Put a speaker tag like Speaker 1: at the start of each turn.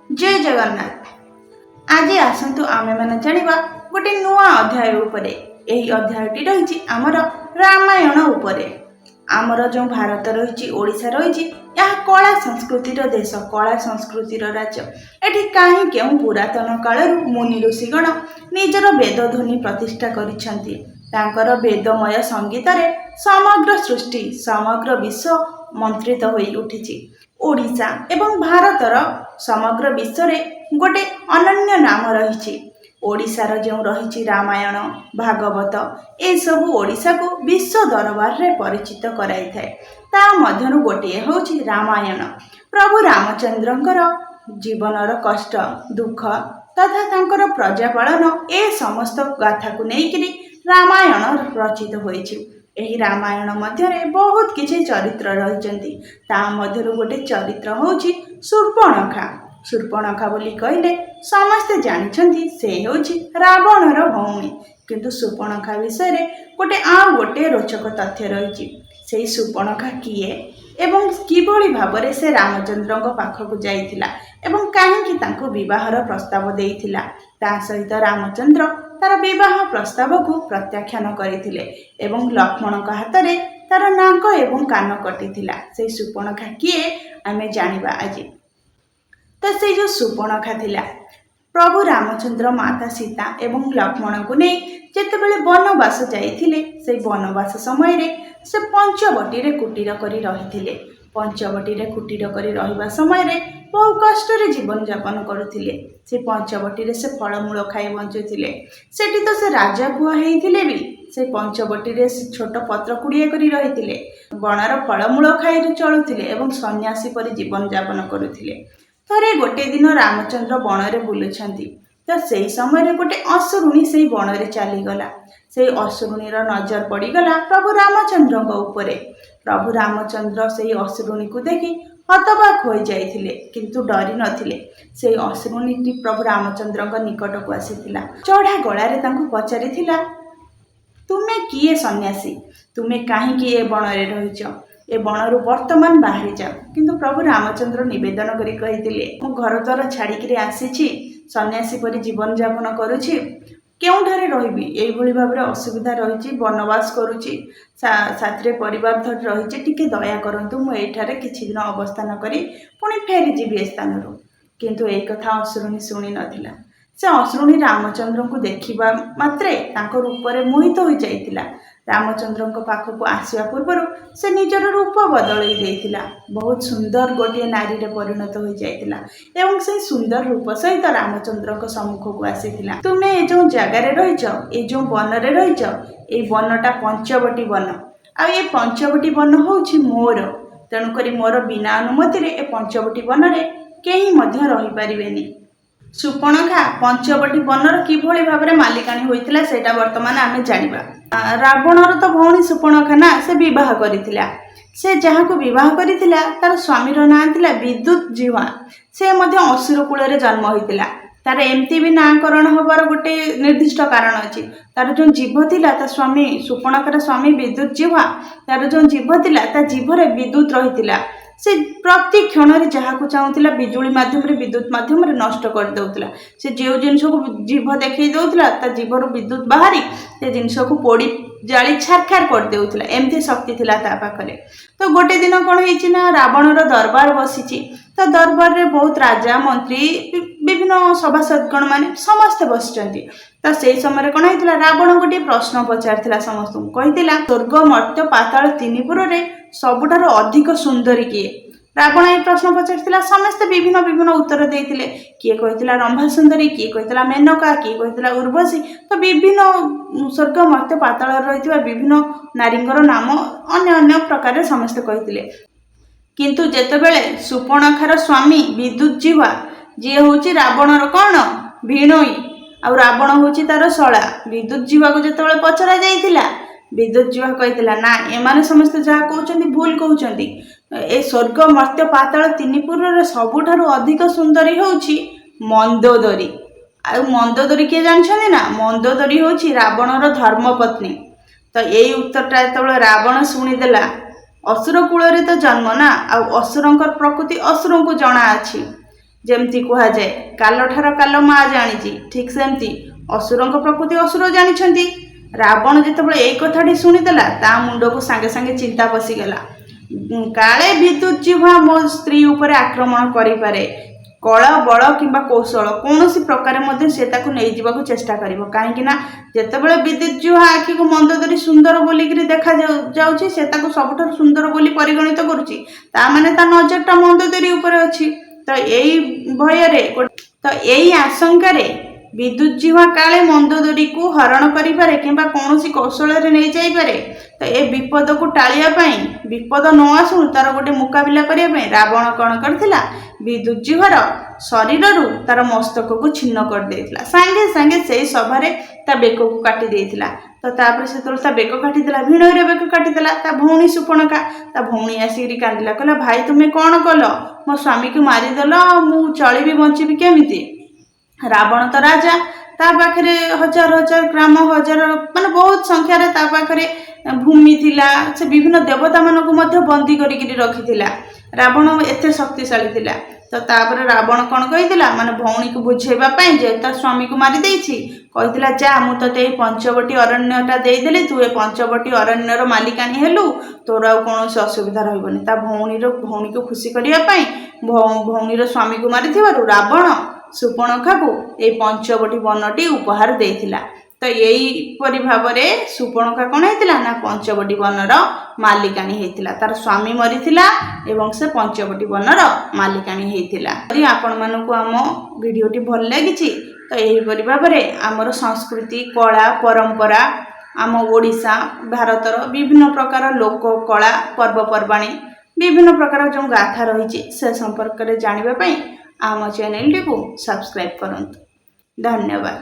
Speaker 1: जय जगन्नाथ। आज आसतु आमे माने जानिबा गोटे नुआ अध्याय उपरे। एही अध्यायटी रही आमर रामायण उपरे। आमर जो भारत रही ओडिशा रही कला संस्कृतिर देश, कला संस्कृतिर राज्य। एठी काहे केउ पुरातन कालरू मुनि ऋषिगण निजर वेदध्वनि प्रतिष्ठा करिसंती। तांकर वेदमय संगीतरे समग्र सृष्टि, समग्र विश्व मंत्रित होई उठिछि। ओडिशा एवं भारतर समग्र विश्व गोटे अनन्य नाम रही। ओडिशार जो रही रामायण, भागवत, ए सबु ओडिशा को विश्व दरबार रे परिचित कराई थाए। ता मध्यरु गोटे होछि रामायण। प्रभु रामचंद्रंकर जीवनर कष्ट, दुख तथा तांकर प्रजापालन ए समस्त गाथा को नेइकरी रामायण रचित होइछि। एही रामायण मध्यरे बहुत किछि चरित्र रहिचंती। ता मध्यरु गोटे चरित्र होछि शूर्पणखा। शूर्पणखा बोली कहले समस्ते जानिछंती से होछि रावणर भौणी। किंतु शूर्पणखा विषय रे गोटे रोचक तथ्य रहिछि। सेही शूर्पणखा किए एवं किभଳି भाबरे से रामचंद्रଙ୍କ पाखକୁ जाइथिला एवं काहेकि तांको विवाहर प्रस्ताव देइथिला। ता सहित रामचंद्र तार विवाह प्रस्ताव को प्रत्याख्यान करथिले एवं लक्ष्मणଙ୍କ हातरे तार नाक एवं कान कटिथिला। से शूर्पणखा किए आमे जानिबा आज। तो से जो शूर्पणखा थिला, प्रभु रामचंद्र, माता सीता एवं लक्ष्मण को नहीं जेतेबेले वनवास जाइथिले, से वनवास समय रे से पंचवटी रे कुटीर करी रहिथिले। पंचवटी रे कुटीर करी रहिबा समय रे बहु कष्ट रे जीवन यापन करुथिले। से पंचवटी रे से फलमूल खाई बंचुथिले। सेठी तो से राजा पुआ हेइथिले भी से पंचवटी रे से छोट पत्र कुड़िए करी रहिथिले। बनर फलमूल खाई चलुथिले एवं सन्यासी परि जीवन यापन करुथिले। थरे गोटे दिन रामचंद्र बन रे बुलुछंती। तो सेही समय रे गोटे असुरुणी सेही बन रे चलीगला। से असुरुणीर नजर पड़ीगला प्रभु रामचंद्र उपरे। प्रभु रामचंद्र से असुरुणी को देखि हतबाक हो जाइथिले, किंतु डरी नथिले। से असुरुणी प्रभु रामचंद्र निकट को आसीथिला। चढ़ा गलारे तांको पचारिथिला, तुमे किए सन्यासी? तुमे काहेकि ए बन रे रहिछ? ए बनरु वर्तमान बाहरी जाओ। किंतु प्रभु रामचंद्र निवेदन करी कहिथिले, मो घर द्वार छाड़िकी आसीछि, सन्यासी परि जीवन यापन करुछि, केउठारे रहिबी? एई भली भाबरे असुविधा रहिछि, वनवास करुछि, साथरे परिवार धरि रहिछि, टिके दया करंतु, मो एठारे किछि दिन अवस्थान करी पुणी फेरी जीवी स्थानरु। किंतु एई कथा असुरुणी सुनी नथिला। से असुरुणी रामचंद्र को देखिबा मात्रे तांको रूपरे मोहित होई जाइतिला। रामचंद्र पाखक आसवा पूर्व से निजर रूप बदलई देइतिला। बहुत सुंदर गोटे नारी रे परिणत हो जाइतिला एवं से सुंदर रूप सहित रामचंद्र सम्मुख को आसीतिला। तुमे ए जो जगार रहिछ, ए जो वन रे रहिछ, ए वनटा पंचवटी वन। आ ए पंचवटी वन होछि मोर। तेणु करी मोर बिना अनुमति रे ए पंचवटी वन रे केही मध्य रहि परिबेनी। शूर्पणखा पंचवटी बनर किभଳି भाबरे मालिकाणी होइतिला सेटा वर्तमान आमे जानिबा। रावणर तो भौणी शूर्पणखा ना, से विवाह करिथिला। से जहाँ को विवाह करिथिला तार स्वामीर नाम थिला विद्युतजिह्वा। से मध्य असुर कुल रे जन्म होइतिला। तार एमती भी नामकरण होबार गोटे निर्दिष्ट कारण अछि। तार जो जीभ थिला, ता स्वामी शूर्पणखार स्वामी विद्युतजिह्वा, तार जो जीभ थिला ता जीभरे विद्युत रहितिला। से प्रति क्षण जहाँ को चाहूला बिजुली माध्यम विद्युत माध्यम नष्ट कर देउतिला। से जो जिनस को जीभ देखई देउतिला ता जीभर विद्युत बाहरी से जिनस को पोड़ी जाली छारखार कर देउतिला। एमती शक्ति थिला ता पाखरे। तो गोटे दिन कौन होइछि ना, रावणर दरबार बसिछि। तो दरबार रे बहुत राजा, मंत्री, विभिन्न सभासदगण माने समस्त बसिचंती। तो से समय कौन होइतिला, रावण गोटे प्रश्न पचारिथिला समस्त को। कहितिला, स्वर्ग, मर्त्य, पाताल तीनिपुर रे सबुठार अधिक सुंदरी किए? रावण ये प्रश्न पचारिथिला। समस्त विभिन्न विभिन्न उत्तर देइथिले। किए कहितिला रंभा सुंदरी, किए कहितिला मेनका, किए कहितिला उर्वशी। तो विभिन्न स्वर्ग, मर्त्य, पाताल रहिथिबा विभिन्न नारींगर नाम अन्य अन्य प्रकार समस्त कहिथिले। किंतु जेतेबेले शूर्पणखार स्वामी विद्युतजिह्वा, जी होछि रावणर कौन भिणोई, आ रावण होछि तार शला, विद्युतजिह्वा को जेतेबेले पचरा जाइथिला, विद्युतजिह्वा कहिथिला, ना एमाने समस्त जहाँ कहउचंती भूल कहउचंती। ए स्वर्ग, मर्त्य, पाताल तीनिपुर रे सबुठारु अधिक सुंदरी होछि मंदोदरी। आ मंदोदरी के जानछन्ती ना, मंदोदरी होछि रावणर धर्मपत्नी। तो यही उत्तरटा जेतेबेले रावण शुणीदेला, असुर कूल रे तो जन्म ना, आ असुरंकर प्रकृति असुर को जना अछि। ଯେମିତି କୁହାଯାଏ କାଲଠାର କାଲ ମା ଜାଣିଛି, ଠିକ୍ ସେମିତି ଅସୁରଙ୍କ ପ୍ରକୃତି ଅସୁର ଜାଣିଛନ୍ତି। ରାବଣ ଯେତେବେଳେ ଏଇ କଥାଟି ଶୁଣିଦେଲା ତା ମୁଣ୍ଡକୁ ସାଙ୍ଗେ ସାଙ୍ଗେ ଚିନ୍ତା ପଶିଗଲା, କାଳେ ବିଦ୍ୟୁତ୍ ଜିହ୍ୱା ମୋ ସ୍ତ୍ରୀ ଉପରେ ଆକ୍ରମଣ କରିପାରେ। କଳ ବଳ କିମ୍ବା କୌଶଳ କୌଣସି ପ୍ରକାରେ ମଧ୍ୟ ସେ ତାକୁ ନେଇଯିବାକୁ ଚେଷ୍ଟା କରିବ। କାହିଁକି ନା ଯେତେବେଳେ ବିଦ୍ୟୁତ୍ ଜିହ୍ୱା ଆଖିକୁ ମନ୍ଦ ଧରି ସୁନ୍ଦର ବୋଲିକିରି ଦେଖାଯାଉଛି, ସେ ତାକୁ ସବୁଠାରୁ ସୁନ୍ଦର ବୋଲି ପରିଗଣିତ କରୁଛି, ତା ମାନେ ତା ନଜରଟା ମନ୍ଦ ଧରି ଉପରେ ଅଛି। ତ ଏଇ ଭୟରେ ଏଇ ଆଶଙ୍କାରେ ବିଦ୍ୟୁତ୍ ଜିହ୍ୱା କାଳେ ମନ୍ଦୋଦରୀକୁ ହରଣ କରିପାରେ କିମ୍ବା କୌଣସି କୌଶଳରେ ନେଇଯାଇପାରେ। ତ ଏ ବିପଦକୁ ଟାଳିବା ପାଇଁ, ବିପଦ ନ ଆସୁ ତାର ଗୋଟେ ମୁକାବିଲା କରିବା ପାଇଁ ରାବଣ କ'ଣ କରିଥିଲା, ବିଦ୍ୟୁତ୍ ଜିହ୍ୱାର ଶରୀରରୁ ତାର ମସ୍ତକକୁ ଛିନ୍ନ କରିଦେଇଥିଲା। ସାଙ୍ଗେ ସାଙ୍ଗେ ସେଇ ସଭାରେ ତା ବେକକୁ କାଟି ଦେଇଥିଲା। ତ ତାପରେ ସେତେବେଳେ ତା ବେକ କାଟିଦେଲା, ଭିଣୋଇର ବେକ କାଟିଦେଲା ତା ଭଉଣୀ ସୁପର୍ଣ୍ଣକା। ତା ଭଉଣୀ ଆସିକିରି କାନ୍ଦିଲା, କହିଲା ଭାଇ ତୁମେ କ'ଣ କଲ? ମୋ ସ୍ୱାମୀକୁ ମାରିଦେଲ, ମୁଁ ଚଳିବି ବଞ୍ଚିବି କେମିତି? ରାବଣ ତ ରାଜା, ତା ପାଖରେ ହଜାର ହଜାର ଗ୍ରାମ, ହଜାର ମାନେ ବହୁତ ସଂଖ୍ୟାରେ ତା ପାଖରେ ଭୂମି ଥିଲା। ସେ ବିଭିନ୍ନ ଦେବତାମାନଙ୍କୁ ମଧ୍ୟ ବନ୍ଦୀ କରିକିରି ରଖିଥିଲା। ରାବଣ ଏତେ ଶକ୍ତିଶାଳୀ ଥିଲା। ତ ତାପରେ ରାବଣ କ'ଣ କହିଥିଲା, ମାନେ ଭଉଣୀକୁ ବୁଝେଇବା ପାଇଁ ଯେ ତା ସ୍ୱାମୀକୁ ମାରିଦେଇଛି, କହିଥିଲା ଯା ମୁଁ ତତେ ଏଇ ପଞ୍ଚବଟୀ ଅରଣ୍ୟଟା ଦେଇଦେଲି, ତୁ ଏ ପଞ୍ଚବଟୀ ଅରଣ୍ୟର ମାଲିକାଣୀ ହେଲୁ, ତୋର ଆଉ କୌଣସି ଅସୁବିଧା ରହିବନି। ତା ଭଉଣୀକୁ ଖୁସି କରିବା ପାଇଁ ଭଉଣୀର ସ୍ୱାମୀକୁ ମାରିଥିବାରୁ ରାବଣ ସୁପର୍ଣ୍ଣଖାକୁ ଏଇ ପଞ୍ଚବଟୀ ବନଟି ଉପହାର ଦେଇଥିଲା। ତ ଏଇପରି ଭାବରେ ସୁପର୍ଣ୍ଣଖା କ'ଣ ହେଇଥିଲା ନା ପଞ୍ଚବଟୀ ବନର ମାଲିକାଣୀ ହେଇଥିଲା। ତାର ସ୍ୱାମୀ ମରିଥିଲା ଏବଂ ସେ ପଞ୍ଚବଟୀ ବନର ମାଲିକାଣୀ ହେଇଥିଲା। ଯଦି ଆପଣମାନଙ୍କୁ ଆମ ଭିଡ଼ିଓଟି ଭଲ ଲାଗିଛି ତ ଏହିପରି ଭାବରେ ଆମର ସଂସ୍କୃତି, କଳା, ପରମ୍ପରା, ଆମ ଓଡ଼ିଶା ଭାରତର ବିଭିନ୍ନ ପ୍ରକାର ଲୋକ କଳା, ପର୍ବପର୍ବାଣୀ, ବିଭିନ୍ନ ପ୍ରକାର ଯେଉଁ ଗାଥା ରହିଛି ସେ ସମ୍ପର୍କରେ ଜାଣିବା ପାଇଁ ଆମ ଚ୍ୟାନେଲଟିକୁ ସବସ୍କ୍ରାଇବ୍ କରନ୍ତୁ। ଧନ୍ୟବାଦ।